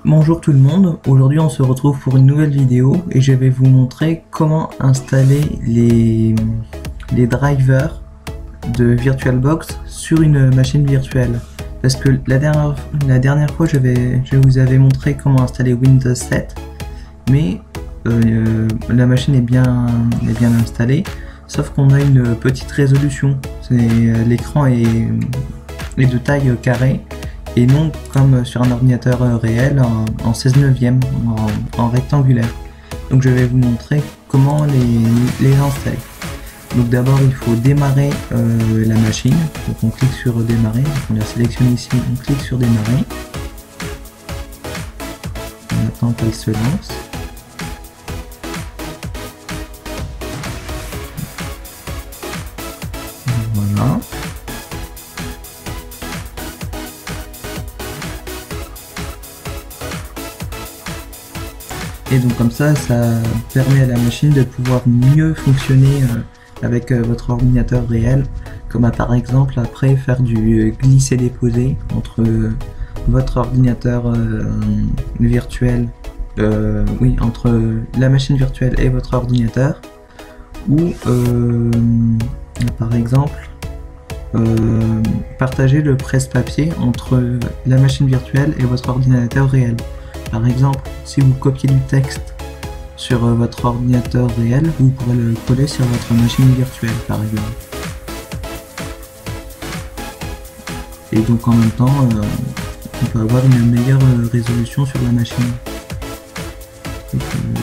Bonjour tout le monde, aujourd'hui on se retrouve pour une nouvelle vidéo et je vais vous montrer comment installer les drivers de VirtualBox sur une machine virtuelle. Parce que la dernière fois je vous avais montré comment installer Windows 7, mais la machine est bien installée, sauf qu'on a une petite résolution. L'écran est de taille carrée, et non comme sur un ordinateur réel en 16 neuvième, en rectangulaire. Donc je vais vous montrer comment les installer. Donc d'abord il faut démarrer la machine. Donc on clique sur démarrer, donc on la sélectionne ici, on clique sur démarrer. On attend qu'elle se lance. Voilà. Et donc comme ça permet à la machine de pouvoir mieux fonctionner avec votre ordinateur réel, comme par exemple après faire du glisser-déposer entre votre ordinateur virtuel, entre la machine virtuelle et votre ordinateur, ou par exemple partager le presse-papier entre la machine virtuelle et votre ordinateur réel. Par exemple, si vous copiez du texte sur votre ordinateur réel, vous pourrez le coller sur votre machine virtuelle, par exemple. Et donc en même temps, on peut avoir une meilleure résolution sur la machine.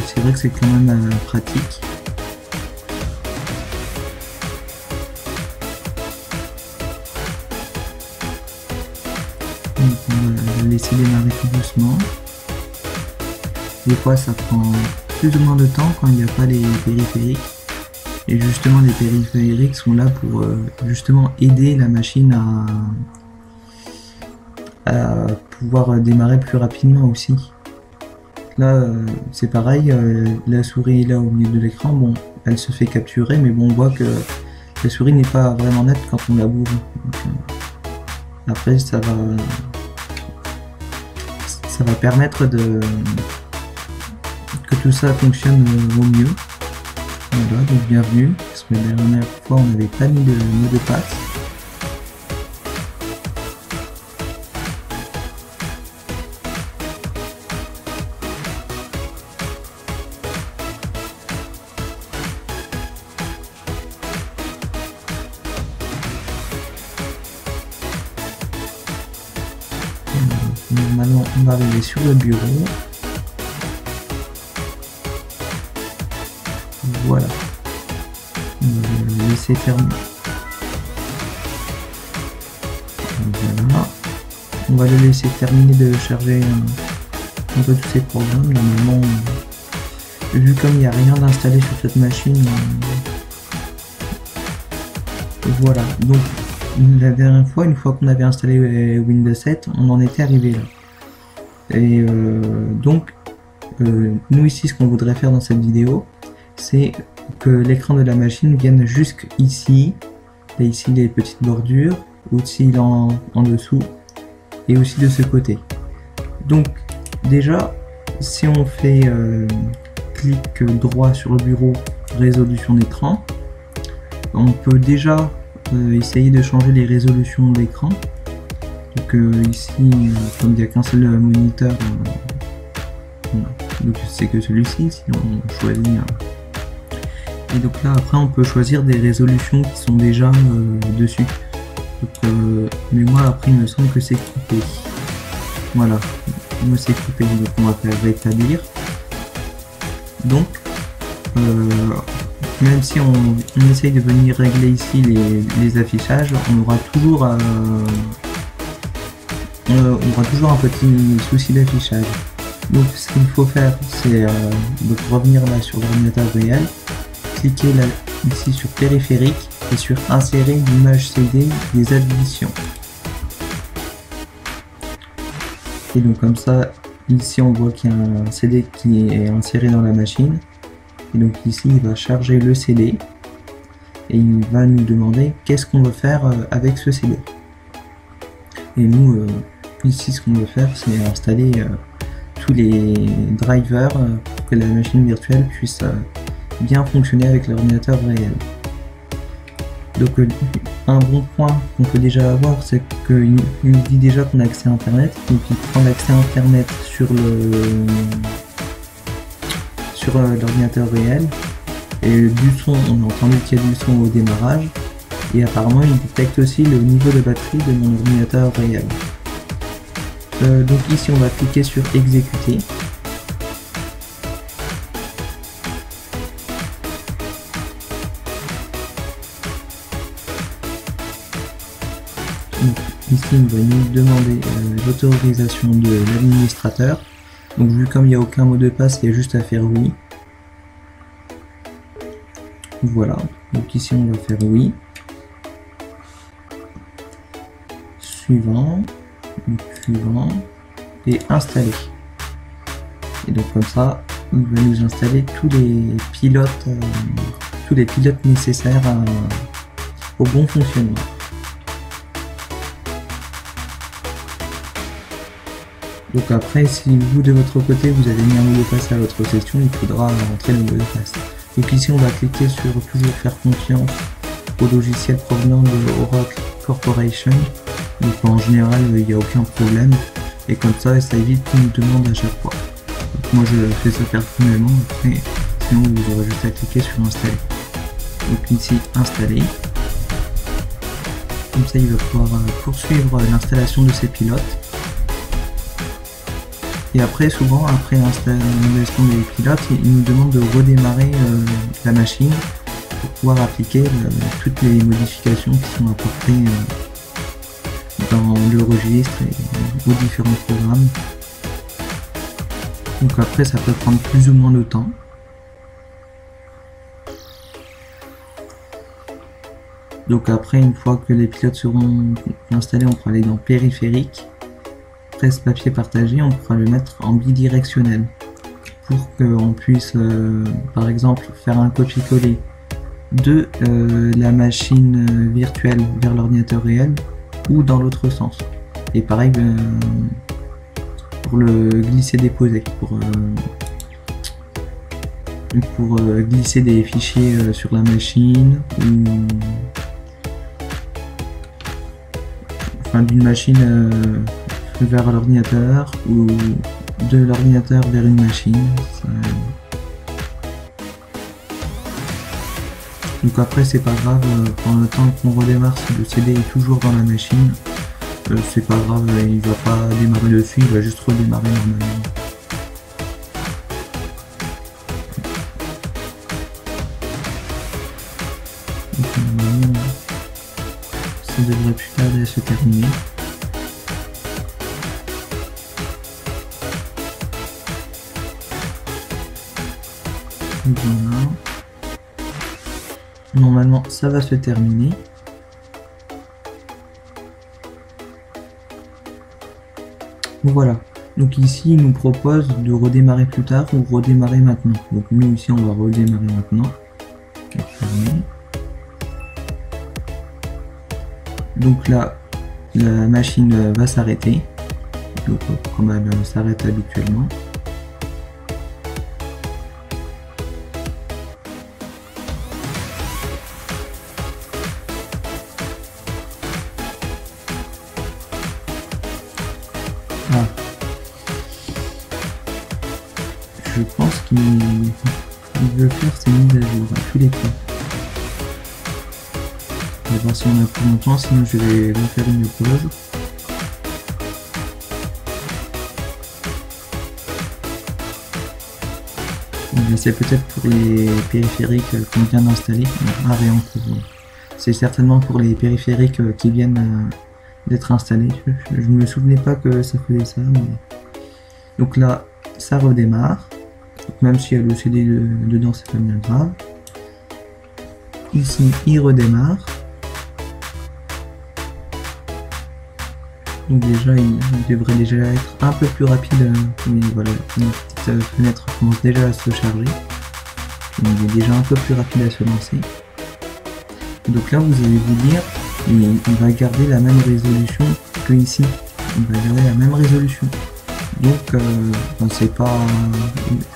C'est vrai que c'est quand même pratique. Donc on va laisser démarrer tout doucement. Des fois ça prend plus ou moins de temps quand il n'y a pas les périphériques, et justement les périphériques sont là pour justement aider la machine à pouvoir démarrer plus rapidement aussi. Là c'est pareil, la souris est là au milieu de l'écran, bon elle se fait capturer, mais bon on voit que la souris n'est pas vraiment nette quand on la bouge. Donc, après ça va permettre que tout ça fonctionne au mieux. Voilà, donc bienvenue, parce que la dernière fois on n'avait pas mis de mot de passe. Normalement on va arriver sur le bureau. Voilà, on va le laisser terminer. Voilà, on va le laisser terminer de charger un peu tous ces programmes. Normalement, vu comme il n'y a rien d'installé sur cette machine, voilà. Donc la dernière fois, une fois qu'on avait installé Windows 7, on en était arrivé là. Et donc nous ici, ce qu'on voudrait faire dans cette vidéo, c'est que l'écran de la machine vienne jusqu'ici, et ici les petites bordures, aussi en dessous, et aussi de ce côté. Donc déjà, si on fait clic droit sur le bureau, résolution d'écran, on peut déjà essayer de changer les résolutions d'écran. Donc ici, comme il n'y a qu'un seul moniteur, donc c'est que celui-ci, sinon on choisit et donc là après on peut choisir des résolutions qui sont déjà dessus. Donc, mais moi après il me semble que c'est coupé. Voilà, moi c'est coupé, donc on va faire rétablir. Donc même si on essaye de venir régler ici les affichages, on aura toujours un petit souci d'affichage. Donc ce qu'il faut faire, c'est revenir là sur l'ordinateur réel, cliquer là ici sur périphérique et sur insérer l'image CD des additions. Et donc comme ça, ici on voit qu'il y a un CD qui est inséré dans la machine. Et donc ici il va charger le CD et il va nous demander qu'est-ce qu'on veut faire avec ce CD. Et nous ici ce qu'on veut faire, c'est installer tous les drivers pour que la machine virtuelle puisse bien fonctionner avec l'ordinateur réel. Donc un bon point qu'on peut déjà avoir, c'est qu'il nous dit déjà qu'on a accès à internet, donc il prend l'accès à internet sur l'ordinateur réel, et du son, on a entendu qu'il y a du son au démarrage, et apparemment il détecte aussi le niveau de batterie de mon ordinateur réel. Donc ici on va cliquer sur exécuter. Donc, ici il va nous demander l'autorisation de l'administrateur. Donc vu comme il n'y a aucun mot de passe, il y a juste à faire oui. Voilà, donc ici on va faire oui. Suivant, suivant, et installer. Et donc comme ça, il va nous installer tous les pilotes nécessaires au bon fonctionnement. Donc après, si vous de votre côté vous avez mis un mot de passe à votre session, il faudra rentrer le mot de passe. Donc ici on va cliquer sur toujours faire confiance au logiciel provenant de Oracle Corporation. Donc en général il n'y a aucun problème, et comme ça évite qu'il nous demande à chaque fois. Donc moi je fais ça personnellement, après sinon vous aurez juste à cliquer sur installer. Donc ici installer. Comme ça il va pouvoir poursuivre l'installation de ces pilotes. Et après, souvent, après l'installation des pilotes, il nous demande de redémarrer la machine pour pouvoir appliquer toutes les modifications qui sont apportées dans le registre et aux différents programmes. Donc après, ça peut prendre plus ou moins de temps. Donc après, une fois que les pilotes seront installés, on pourra aller dans périphérique. Papier partagé, on pourra le mettre en bidirectionnel pour qu'on puisse par exemple faire un copier-coller de la machine virtuelle vers l'ordinateur réel ou dans l'autre sens. Et pareil pour le glisser-déposer, pour glisser des fichiers sur la machine ou enfin d'une machine vers l'ordinateur ou de l'ordinateur vers une machine. Donc après c'est pas grave, pendant le temps qu'on redémarre, si le CD est toujours dans la machine, c'est pas grave, il va pas démarrer dessus, il va juste redémarrer normalement. Donc normalement ça devrait plus tarder à se terminer. Voilà. Normalement ça va se terminer. Voilà. Donc ici il nous propose de redémarrer plus tard ou redémarrer maintenant. Donc nous ici on va redémarrer maintenant. Donc là la machine va s'arrêter. Donc comme elle s'arrête habituellement. Ah. Je pense qu'il veut faire ses mises à jour à tous les coups. On va voir si on a plus longtemps, sinon je vais refaire une pause. C'est peut-être pour les périphériques qu'on vient d'installer. Ah rien, c'est certainement pour les périphériques qui viennent d'être installés. Je ne me souvenais pas que ça faisait ça, mais... Donc là ça redémarre, donc même s'il y a le CD dedans, c'est pas bien grave. Ici il redémarre, donc déjà il devrait déjà être un peu plus rapide, mais voilà, une petite fenêtre commence déjà à se charger, il est déjà un peu plus rapide à se lancer. Donc là vous allez vous dire, il va garder la même résolution que ici, il va garder la même résolution. Donc c'est pas,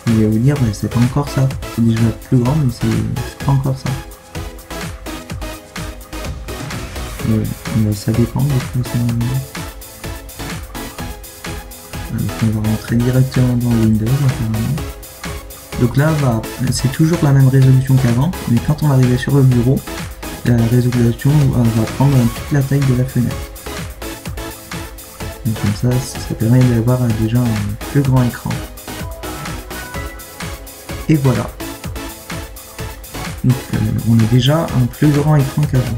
je vais vous dire, c'est pas encore ça. C'est déjà plus grand, mais c'est pas encore ça. Mais ça dépend de toute façon. On va rentrer directement dans Windows apparemment. Donc là, c'est toujours la même résolution qu'avant, mais quand on va arriver sur le bureau, la résolution va prendre toute la taille de la fenêtre. Donc comme ça permet d'avoir déjà un plus grand écran. Et voilà. Donc on a déjà un plus grand écran qu'avant.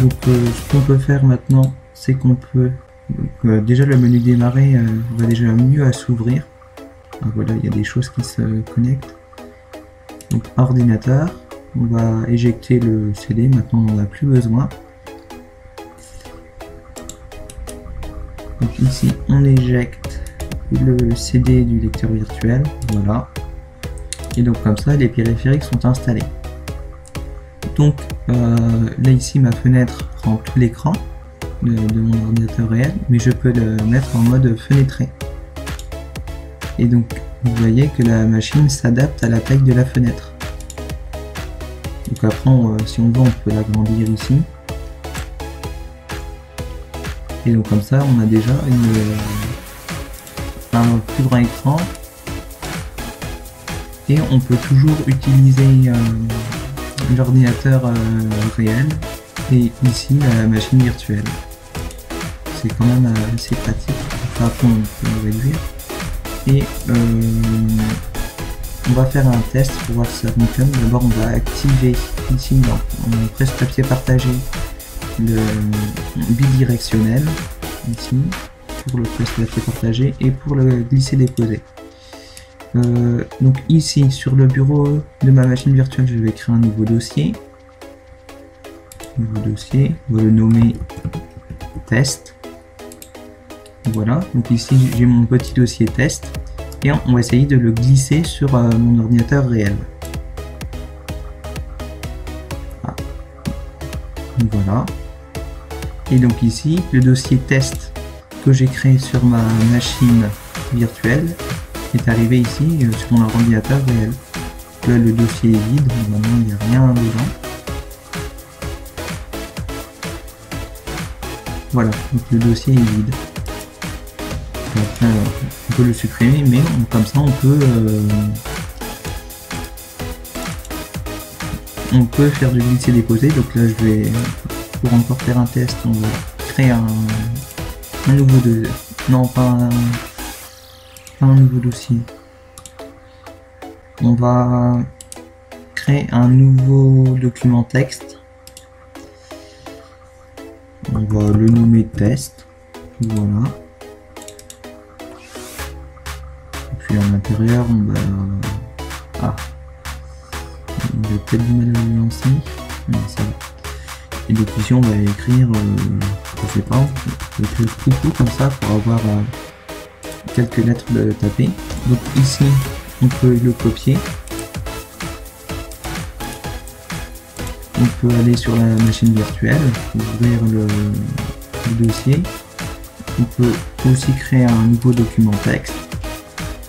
Donc ce qu'on peut faire maintenant, c'est qu'on peut... déjà le menu démarrer va déjà mieux à s'ouvrir. Voilà, il y a des choses qui se connectent. Donc ordinateur, on va éjecter le CD, maintenant on n'en a plus besoin. Donc ici on éjecte le CD du lecteur virtuel, voilà. Et donc comme ça les périphériques sont installés. Donc là ici ma fenêtre prend tout l'écran de mon ordinateur réel, mais je peux le mettre en mode fenêtré. Et donc vous voyez que la machine s'adapte à la taille de la fenêtre. Donc après si on veut on peut l'agrandir ici. Et donc comme ça on a déjà un plus grand écran. Et on peut toujours utiliser l'ordinateur réel et ici la machine virtuelle. C'est quand même assez pratique. Enfin, après on peut le réduire. Et on va faire un test pour voir si ça fonctionne. D'abord on va activer ici on presse papier partagé le bidirectionnel ici pour le presse papier partagé et pour le glisser déposer. Donc ici sur le bureau de ma machine virtuelle je vais créer un nouveau dossier. On va le nommer test. Voilà, donc ici j'ai mon petit dossier test et on va essayer de le glisser sur mon ordinateur réel. Voilà. Et donc ici le dossier test que j'ai créé sur ma machine virtuelle est arrivé ici sur mon ordinateur réel. Là le dossier est vide, maintenant il n'y a rien dedans. Voilà, donc le dossier est vide. Après, on peut le supprimer, mais comme ça on peut faire du glisser déposer. Donc là je vais, pour encore faire un test, on va créer un nouveau un nouveau dossier. On va créer un nouveau document texte. On va le nommer test. Voilà. Et puis à l'intérieur, on va... Ah, on a peut-être du mal à le lancer. Non, ça va. Et donc ici, on va écrire, je sais pas, on va écrire coucou comme ça pour avoir quelques lettres de taper. Donc ici, on peut le copier. On peut aller sur la machine virtuelle, ouvrir le dossier. On peut aussi créer un nouveau document texte.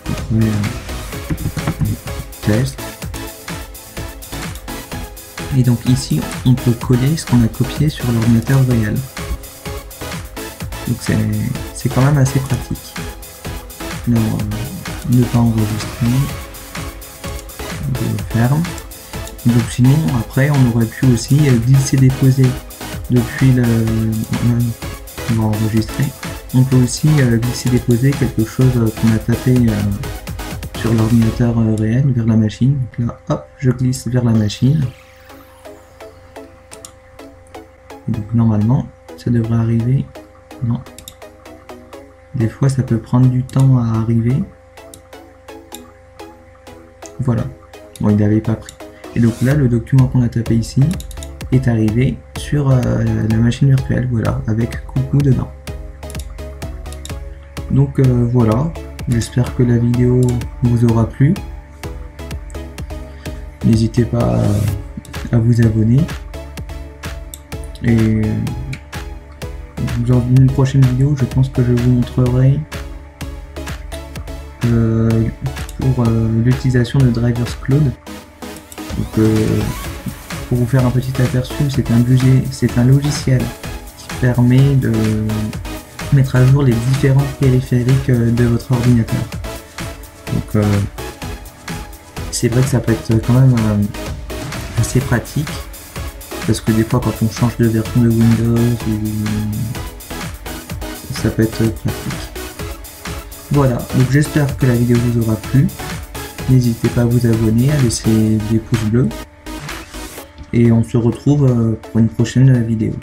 On peut test. Et donc ici, on peut coller ce qu'on a copié sur l'ordinateur réel. Donc c'est quand même assez pratique. Là, ne pas enregistrer. Je ferme. Donc sinon après on aurait pu aussi glisser déposer depuis on va enregistrer. On peut aussi glisser déposer quelque chose qu'on a tapé sur l'ordinateur réel vers la machine. Donc là hop, je glisse vers la machine. Et donc normalement ça devrait arriver. Non. Des fois ça peut prendre du temps à arriver. Voilà. Bon, il n'avait pas pris. Et donc là, le document qu'on a tapé ici est arrivé sur la machine virtuelle, voilà, avec coucou dedans. Donc voilà, j'espère que la vidéo vous aura plu. N'hésitez pas à vous abonner. Et dans une prochaine vidéo, je pense que je vous montrerai pour l'utilisation de Drivers Cloud. Donc, pour vous faire un petit aperçu, c'est un logiciel qui permet de mettre à jour les différents périphériques de votre ordinateur. Donc c'est vrai que ça peut être quand même assez pratique, parce que des fois quand on change de version de Windows, ça peut être pratique. Voilà, donc j'espère que la vidéo vous aura plu. N'hésitez pas à vous abonner, à laisser des pouces bleus. Et on se retrouve pour une prochaine vidéo.